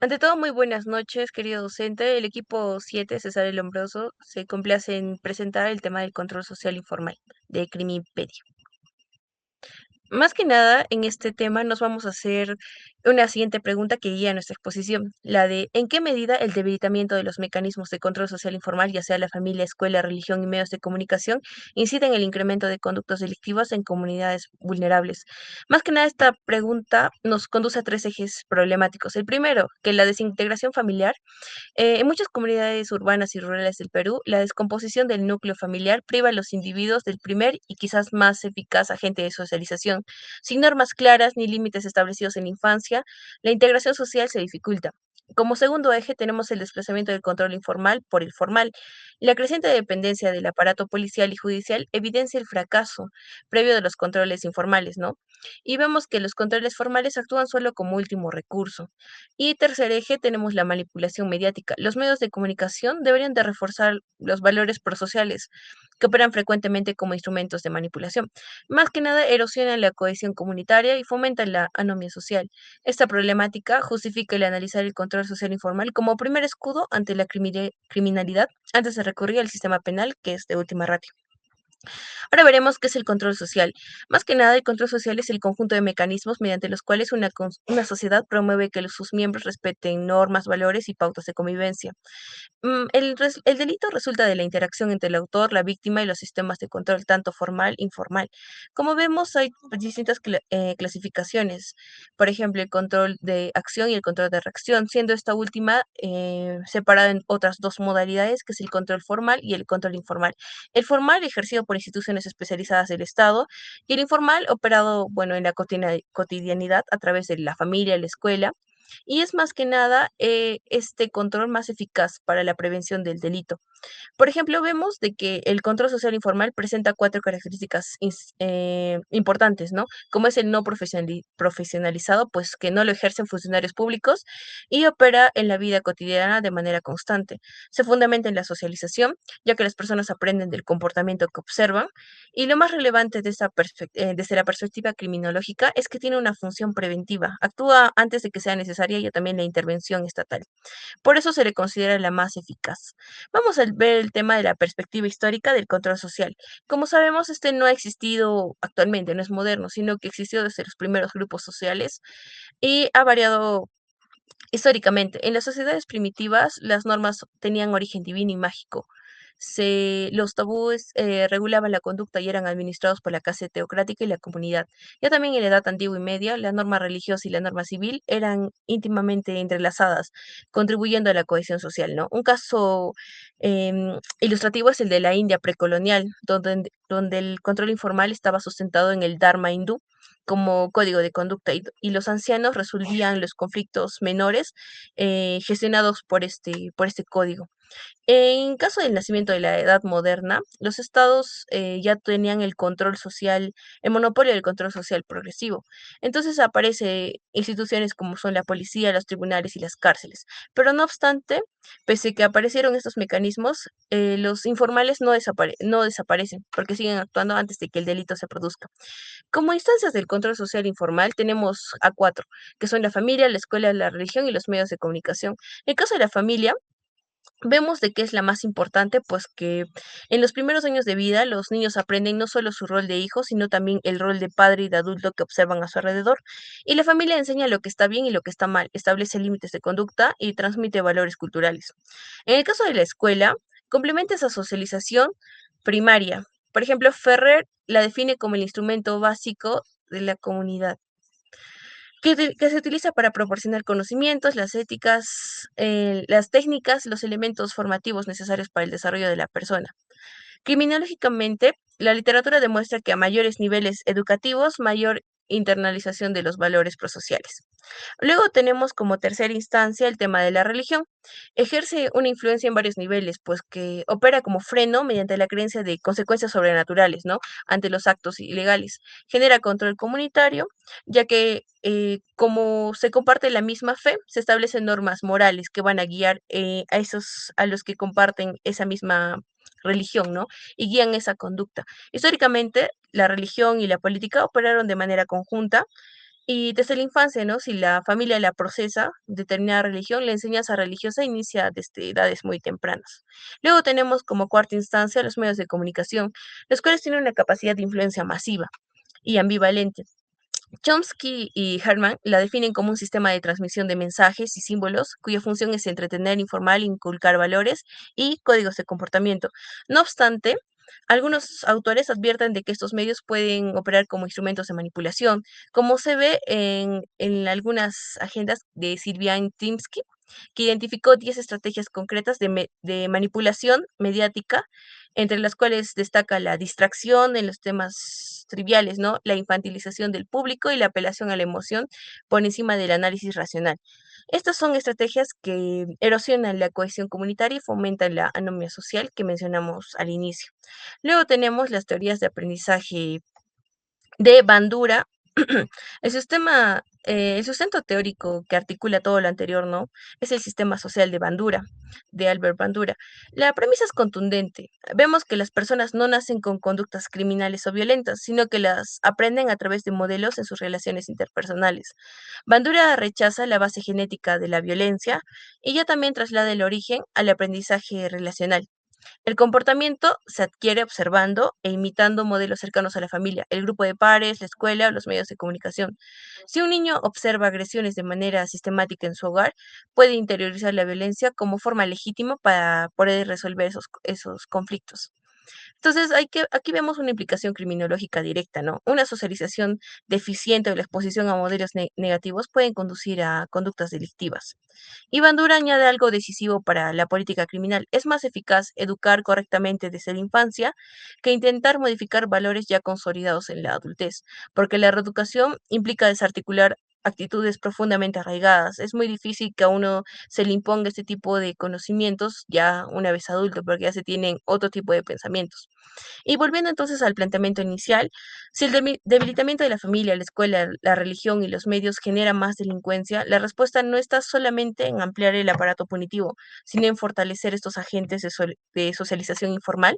Ante todo, muy buenas noches, querido docente. El equipo 7, César El Lombroso, se complace en presentar el tema del control social informal de Crimipedia. Más que nada, en este tema nos vamos a hacer una siguiente pregunta que guía nuestra exposición, la de ¿en qué medida el debilitamiento de los mecanismos de control social informal, ya sea la familia, escuela, religión y medios de comunicación, incide en el incremento de conductos delictivos en comunidades vulnerables? Más que nada, esta pregunta nos conduce a tres ejes problemáticos. El primero, que la desintegración familiar. En muchas comunidades urbanas y rurales del Perú, la descomposición del núcleo familiar priva a los individuos del primer y quizás más eficaz agente de socialización. Sin normas claras ni límites establecidos en la infancia, la integración social se dificulta. Como segundo eje tenemos el desplazamiento del control informal por el formal. La creciente dependencia del aparato policial y judicial evidencia el fracaso previo de los controles informales, ¿no? Y vemos que los controles formales actúan solo como último recurso. Y tercer eje tenemos la manipulación mediática. Los medios de comunicación deberían de reforzar los valores prosociales que operan frecuentemente como instrumentos de manipulación. Más que nada erosionan la cohesión comunitaria y fomentan la anomia social. Esta problemática justifica el analizar el control social informal como primer escudo ante la criminalidad antes de recurrir al sistema penal, que es de última ratio. Ahora veremos qué es el control social. Más que nada, el control social es el conjunto de mecanismos mediante los cuales una sociedad promueve que sus miembros respeten normas, valores y pautas de convivencia. El delito resulta de la interacción entre el autor, la víctima y los sistemas de control, tanto formal e informal. Como vemos, hay distintas clasificaciones. Por ejemplo, el control de acción y el control de reacción, siendo esta última separada en otras dos modalidades, que es el control formal y el control informal. El formal ejercido por instituciones especializadas del Estado y el informal operado, bueno, en la cotidianidad a través de la familia, la escuela, y es más que nada este control más eficaz para la prevención del delito. Por ejemplo, vemos de que el control social informal presenta cuatro características importantes, ¿no? Como es el no profesionalizado, pues que no lo ejercen funcionarios públicos y opera en la vida cotidiana de manera constante. Se fundamenta en la socialización, ya que las personas aprenden del comportamiento que observan. Y lo más relevante de desde la perspectiva criminológica es que tiene una función preventiva. Actúa antes de que sea necesaria ya también la intervención estatal. Por eso se le considera la más eficaz. Vamos a ver el tema de la perspectiva histórica del control social. Como sabemos, este no ha existido actualmente, no es moderno, sino que existió desde los primeros grupos sociales y ha variado históricamente. En las sociedades primitivas, las normas tenían origen divino y mágico. Los tabúes regulaban la conducta y eran administrados por la clase teocrática y la comunidad. Ya también en la Edad Antigua y Media, la norma religiosa y la norma civil eran íntimamente entrelazadas, contribuyendo a la cohesión social, ¿no? Un caso ilustrativo es el de la India precolonial, donde el control informal estaba sustentado en el Dharma hindú como código de conducta y los ancianos resolvían los conflictos menores gestionados por este código. En caso del nacimiento de la Edad Moderna, los estados ya tenían el control social, el monopolio del control social progresivo. Entonces aparecen instituciones como son la policía, los tribunales y las cárceles. Pero no obstante, pese que aparecieron estos mecanismos, los informales no desaparecen porque siguen actuando antes de que el delito se produzca. Como instancias del control social informal tenemos a cuatro, que son la familia, la escuela, la religión y los medios de comunicación. En el caso de la familia, vemos de qué es la más importante, pues que en los primeros años de vida los niños aprenden no solo su rol de hijo, sino también el rol de padre y de adulto que observan a su alrededor. Y la familia enseña lo que está bien y lo que está mal, establece límites de conducta y transmite valores culturales. En el caso de la escuela, complementa esa socialización primaria. Por ejemplo, Ferrer la define como el instrumento básico de la comunidad que se utiliza para proporcionar conocimientos, las éticas, las técnicas, los elementos formativos necesarios para el desarrollo de la persona. Criminológicamente, la literatura demuestra que a mayores niveles educativos, mayor internalización de los valores prosociales. Luego tenemos como tercera instancia el tema de la religión. Ejerce una influencia en varios niveles, pues que opera como freno mediante la creencia de consecuencias sobrenaturales, ¿no? Ante los actos ilegales. Genera control comunitario, ya que como se comparte la misma fe, se establecen normas morales que van a guiar a los que comparten esa misma religión, ¿no? Y guían esa conducta. Históricamente, la religión y la política operaron de manera conjunta Y desde la infancia, ¿no? Si la familia la procesa, determinada religión, la enseñanza religiosa inicia desde edades muy tempranas. Luego tenemos como cuarta instancia los medios de comunicación, los cuales tienen una capacidad de influencia masiva y ambivalente. Chomsky y Herman la definen como un sistema de transmisión de mensajes y símbolos cuya función es entretener, informar, inculcar valores y códigos de comportamiento. No obstante, algunos autores advierten de que estos medios pueden operar como instrumentos de manipulación, como se ve en algunas agendas de Sylviane Timsky, que identificó 10 estrategias concretas de manipulación mediática, entre las cuales destaca la distracción en los temas triviales, ¿no? La infantilización del público y la apelación a la emoción por encima del análisis racional. Estas son estrategias que erosionan la cohesión comunitaria y fomentan la anomia social que mencionamos al inicio. Luego tenemos las teorías de aprendizaje de Bandura. El sustento teórico que articula todo lo anterior, ¿no? Es el sistema social de Bandura, de Albert Bandura. La premisa es contundente. Vemos que las personas no nacen con conductas criminales o violentas, sino que las aprenden a través de modelos en sus relaciones interpersonales. Bandura rechaza la base genética de la violencia y ya también traslada el origen al aprendizaje relacional. El comportamiento se adquiere observando e imitando modelos cercanos a la familia, el grupo de pares, la escuela o los medios de comunicación. Si un niño observa agresiones de manera sistemática en su hogar, puede interiorizar la violencia como forma legítima para poder resolver esos conflictos. Entonces, aquí vemos una implicación criminológica directa, ¿no? Una socialización deficiente o la exposición a modelos negativos pueden conducir a conductas delictivas. Y Bandura añade algo decisivo para la política criminal. Es más eficaz educar correctamente desde la infancia que intentar modificar valores ya consolidados en la adultez, porque la reeducación implica desarticular actitudes profundamente arraigadas. Es muy difícil que a uno se le imponga este tipo de conocimientos ya una vez adulto, porque ya se tienen otro tipo de pensamientos. Y volviendo entonces al planteamiento inicial, si el debilitamiento de la familia, la escuela, la religión y los medios genera más delincuencia, la respuesta no está solamente en ampliar el aparato punitivo, sino en fortalecer estos agentes de socialización informal.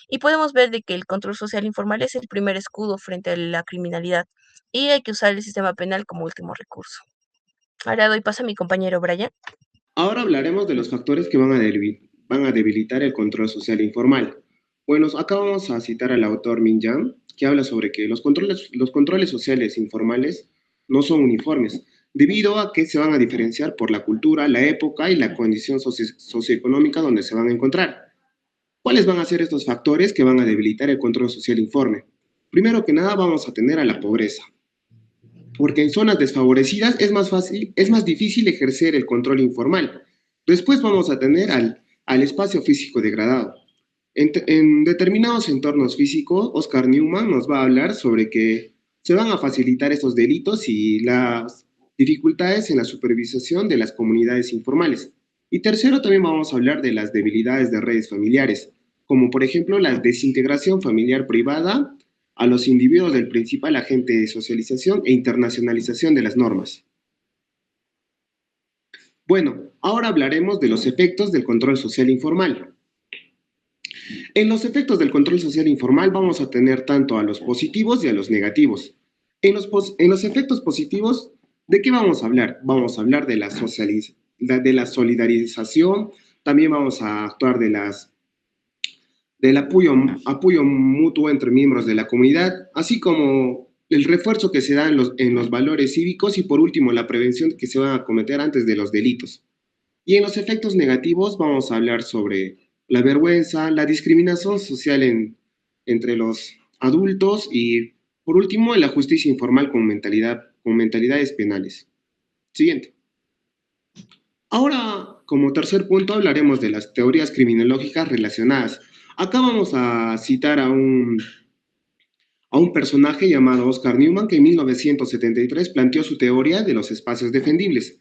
Y podemos ver de que el control social informal es el primer escudo frente a la criminalidad y hay que usar el sistema penal como último recurso. Ahora doy paso a mi compañero Brian. Ahora hablaremos de los factores que van a debilitar el control social informal. Bueno, acá vamos a citar al autor Min Yang, que habla sobre que los controles sociales informales no son uniformes, debido a que se van a diferenciar por la cultura, la época y la condición socioeconómica donde se van a encontrar. ¿Cuáles van a ser estos factores que van a debilitar el control social informe? Primero que nada vamos a tener a la pobreza, porque en zonas desfavorecidas es más difícil ejercer el control informal. Después vamos a tener al espacio físico degradado. En determinados entornos físicos, Oscar Newman nos va a hablar sobre que se van a facilitar estos delitos y las dificultades en la supervisación de las comunidades informales. Y tercero, también vamos a hablar de las debilidades de redes familiares, como por ejemplo la desintegración familiar privada a los individuos del principal agente de socialización e internacionalización de las normas. Bueno, ahora hablaremos de los efectos del control social informal. En los efectos del control social informal vamos a tener tanto a los positivos y a los negativos. En los efectos positivos, ¿de qué vamos a hablar? Vamos a hablar de de la solidarización, también vamos a actuar del apoyo mutuo entre miembros de la comunidad, así como el refuerzo que se da en los valores cívicos y por último la prevención que se van a cometer antes de los delitos. Y en los efectos negativos vamos a hablar sobre la vergüenza, la discriminación social entre los adultos y por último la justicia informal con mentalidades penales. Siguiente. Ahora, como tercer punto, hablaremos de las teorías criminológicas relacionadas. Acá vamos a citar a un personaje llamado Oscar Newman que en 1973 planteó su teoría de los espacios defendibles,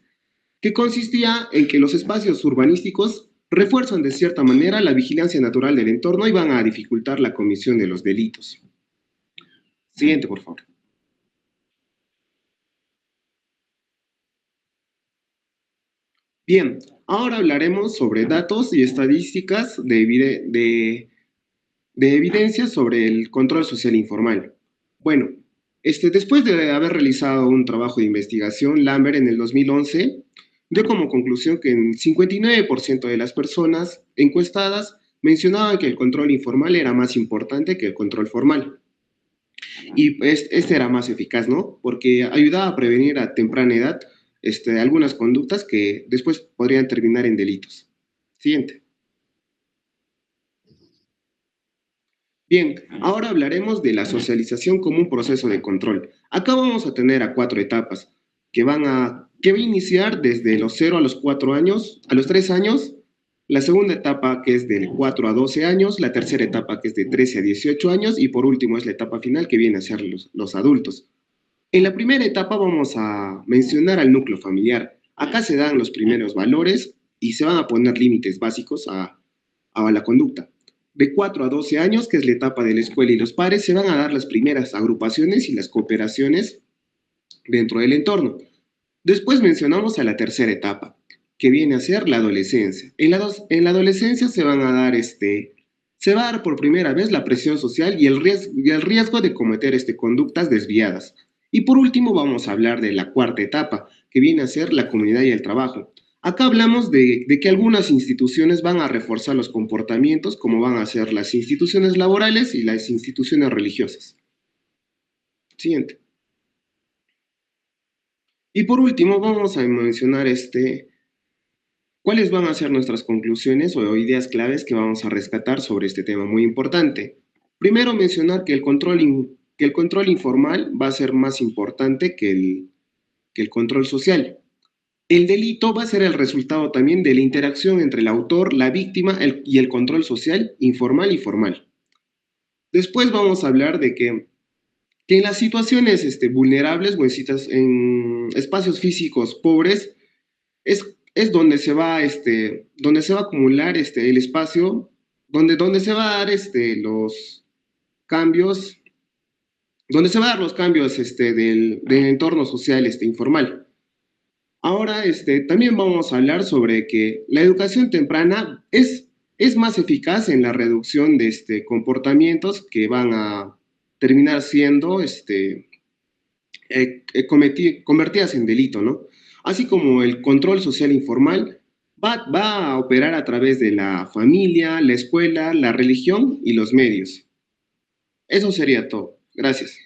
que consistía en que los espacios urbanísticos refuerzan de cierta manera la vigilancia natural del entorno y van a dificultar la comisión de los delitos. Siguiente, por favor. Bien, ahora hablaremos sobre datos y estadísticas de evidencia sobre el control social informal. Bueno, Después de haber realizado un trabajo de investigación, Lambert en el 2011 dio como conclusión que el 59% de las personas encuestadas mencionaban que el control informal era más importante que el control formal. Y pues, este era más eficaz, ¿no? Porque ayudaba a prevenir a temprana edad algunas conductas que después podrían terminar en delitos. Siguiente. Bien, ahora hablaremos de la socialización como un proceso de control. Acá vamos a tener a cuatro etapas que va a iniciar desde los 0 a los 4 años, a los 3 años, la segunda etapa que es del 4 a 12 años, la tercera etapa que es de 13 a 18 años y por último es la etapa final que viene a ser los adultos. En la primera etapa vamos a mencionar al núcleo familiar. Acá se dan los primeros valores y se van a poner límites básicos a la conducta. De 4 a 12 años, que es la etapa de la escuela y los pares, se van a dar las primeras agrupaciones y las cooperaciones dentro del entorno. Después mencionamos a la tercera etapa, que viene a ser la adolescencia. En la adolescencia se va a dar por primera vez la presión social y el riesgo de cometer conductas desviadas. Y por último vamos a hablar de la cuarta etapa, que viene a ser la comunidad y el trabajo. Acá hablamos de que algunas instituciones van a reforzar los comportamientos, como van a ser las instituciones laborales y las instituciones religiosas. Siguiente. Y por último vamos a mencionar cuáles van a ser nuestras conclusiones o ideas claves que vamos a rescatar sobre este tema muy importante. Primero mencionar que el control informal va a ser más importante que el control social. El delito va a ser el resultado también de la interacción entre el autor, la víctima y el control social informal y formal. Después vamos a hablar de que en las situaciones vulnerables o en espacios físicos pobres es donde donde se va a acumular el espacio, donde se va a dar los cambios, donde se va a dar los cambios del entorno social informal. Ahora, también vamos a hablar sobre que la educación temprana es más eficaz en la reducción de comportamientos que van a terminar siendo convertidas en delito, ¿no? Así como el control social informal va a operar a través de la familia, la escuela, la religión y los medios. Eso sería todo. Gracias.